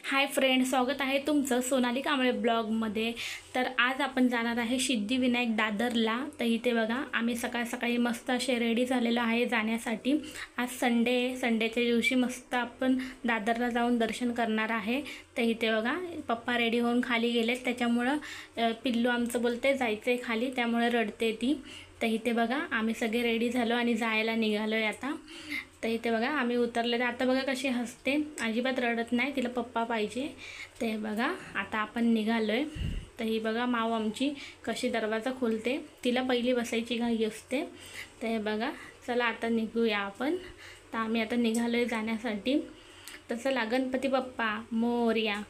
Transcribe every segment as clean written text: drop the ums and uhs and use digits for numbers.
Hi friend, स्वागत आहे तुमचं सोनाली कांबळे ब्लॉगमध्ये। तर आज आपण जाणार आहे सिद्धिविनायक दादरला। तर इथे बघा आम्ही सकाळी मस्त असे रेडी झालेलो आहे जाण्यासाठी। आज संडेच्या दिवशी मस्त आपण दादरला जाऊन दर्शन करणार आहे। तर इथे बघा पप्पा रेडी होऊन खाली गेलेत, त्याच्यामुळं पिल्लू आमचं बोलते जायचं खाली, त्यामुळे रडते ती। तर इथे बघा आम्ही सगळे रेडी झालो आणि जायला निघालो आहे आता। तर इथे बघा आम्ही उतरले, तर आता बघा कशी हसते, अजिबात रडत नाही, तिला पप्पा पाहिजे। ते बघा आता आपण निघालो आहे। तर ही बघा माव आमची कशी दरवाजा खोलते, तिला पहिली बसायची घाई असते। ते बघा चला आता निघूया आपण। तर आम्ही आता निघालो आहे जाण्यासाठी। तर चला गणपती बाप्पा मोरया।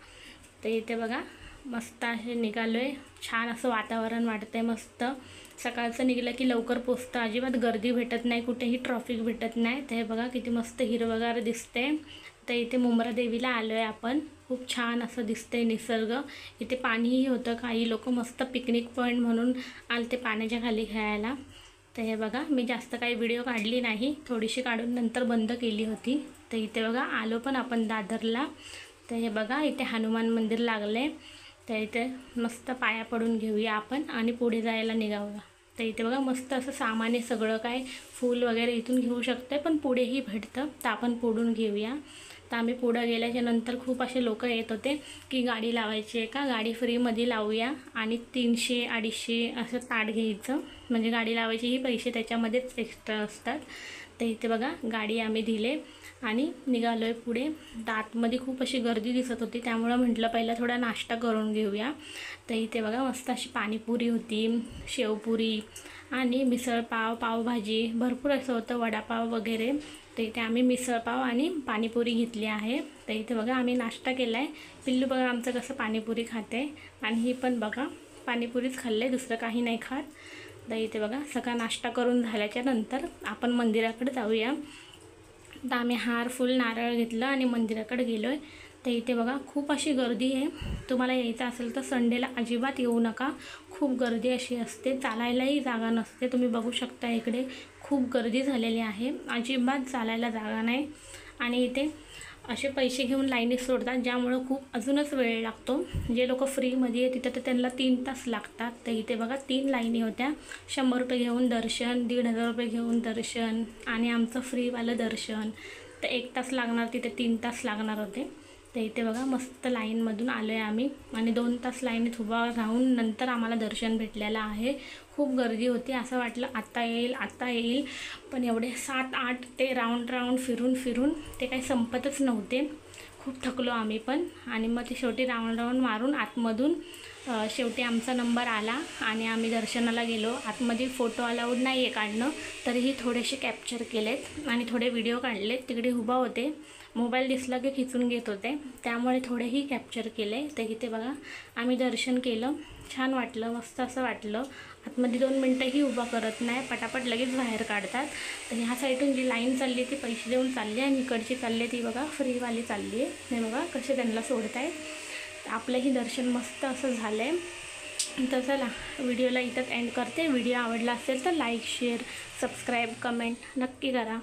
तर इथे बघा मस्त असे निघालो आहे, छान असं वातावरण वाटतंय मस्त। सकाळचं निघलं की लवकर पोचतं, अजिबात गर्दी भेटत नाही, कुठेही ट्रॉफिक भेटत नाही। तर हे बघा किती मस्त हिरवगार दिसते। तर इथे मुंब्रा देवीला आलो आहे आपण, खूप छान असं दिसतंय निसर्ग। इथे पाणीही होतं, काही लोक मस्त पिकनिक पॉईंट म्हणून आलते पाण्याच्या खाली खेळायला। तर हे बघा मी जास्त काही व्हिडिओ काढली नाही, थोडीशी काढून नंतर बंद केली होती। तर इथे बघा आलो पण आपण दादरला। तर हे बघा इथे हनुमान मंदिर लागले, तर इथे मस्त पाया पडून घेऊया आपण आणि पुढे जायला निघावं। तर इथे बघा मस्त असं सामान आहे, सगळं काय फूल वगैरे इथून घेऊ शकते, पण पुढेही भेटतं, तर आपण पुढून घेऊया। तर आम्ही पुढं गेल्याच्या नंतर खूप असे लोक येत होते की गाडी लावायची आहे का, गाडी फ्रीमध्ये लावूया आणि 300-250 असं ताट घ्यायचं, म्हणजे गाडी लावायचेही पैसे त्याच्यामध्येच एक्स्ट्रा असतात। तर इथे बघा गाडी आम्ही दिले आणि निघालो आहे पुढे। तर आतमध्ये खूप अशी गर्दी दिसत होती, त्यामुळं म्हटलं पहिला थोडा नाश्ता करून घेऊया। तर इथे बघा मस्त अशी पाणीपुरी होती, शेवपुरी आणि मिसळपाव, पावभाजी, भरपूर असं होतं, वडापाव वगैरे। तर इथे आम्ही मिसळपाव आणि पाणीपुरी घेतली आहे। तर इथे बघा आम्ही नाश्ता केला आहे। पिल्लू बघा आमचं कसं पाणीपुरी खाते, आणि ही पण बघा पाणीपुरीच खाल्ले, दुसरं काही नाही खात। तर इथे बघा सगळा नाश्ता करून झाल्याच्या नंतर आपण मंदिराकडे जाऊया। तर आम्ही हार फुल नारळ घेतलं आणि मंदिराकडे गेलो आहे। तर इथे बघा खूप अशी गर्दी आहे, तुम्हाला यायचं असेल तर संडेला अजिबात येऊ नका, खूप गर्दी अशी असते, चालायलाही जागा नसते। तुम्ही बघू शकता इकडे खूप गर्दी झालेली आहे, अजिबात चालायला जागा नाही। आणि इथे असे पैसे घेऊन लाईनीत सोडतात, ज्यामुळं खूप अजूनच वेळ लागतो। जे लोक फ्रीमध्ये आहे तिथं तर त्यांना 3 तास लागतात। तर इथे बघा 3 लाईनी होत्या, 100 रुपये घेऊन दर्शन, 1,500 रुपये घेऊन दर्शन आणि आमचं फ्रीवालं दर्शन। तर 1 तास लागणार, तिथे 3 तास लागणार होते। तर इथे बघा मस्त लाईनमधून आलो आहे आम्ही, आणि 2 तास लाईनीत उभा राहून नंतर आम्हाला दर्शन भेटलेलं आहे। खूप गर्दी होती, असं वाटलं आता येईल, पण एवढे 7-8 ते राऊंड फिरून ते काही संपतच नव्हते। खूप थकलो आम्ही पण, आणि मग ते शेवटी राऊंड मारून आतमधून शेवटी आमचा नंबर आला आणि आम्ही दर्शनाला गेलो। आतमध्ये फोटो अलाउड नाही आहे काढणं, तरीही थोडेसे कॅप्चर केलेत आणि थोडे व्हिडिओ काढलेत। तिकडे उभा होते, मोबाईल दिसला की खिचून घेत होते, त्यामुळे थोडेही कॅप्चर केले। तर इथे बघा आम्ही दर्शन केलं, छान वाटलं, मस्त असं वाटलं। आतमध्ये 2 मिनटंही उभा करत नाही, पटापट लगेच बाहेर काढतात। तर ह्या साईडून जी लाईन चालली ती पैसे देऊन चालली, आणि इकडची चालली ती बघा फ्रीवाली चालली आहे। हे बघा कसे त्यांना सोडत आहेत। आपलंही दर्शन मस्त असं झालं आहे। तर चला व्हिडिओला इथंच एंड करते। व्हिडिओ आवडला असेल तर लाईक, शेअर, सबस्क्राईब, कमेंट नक्की करा।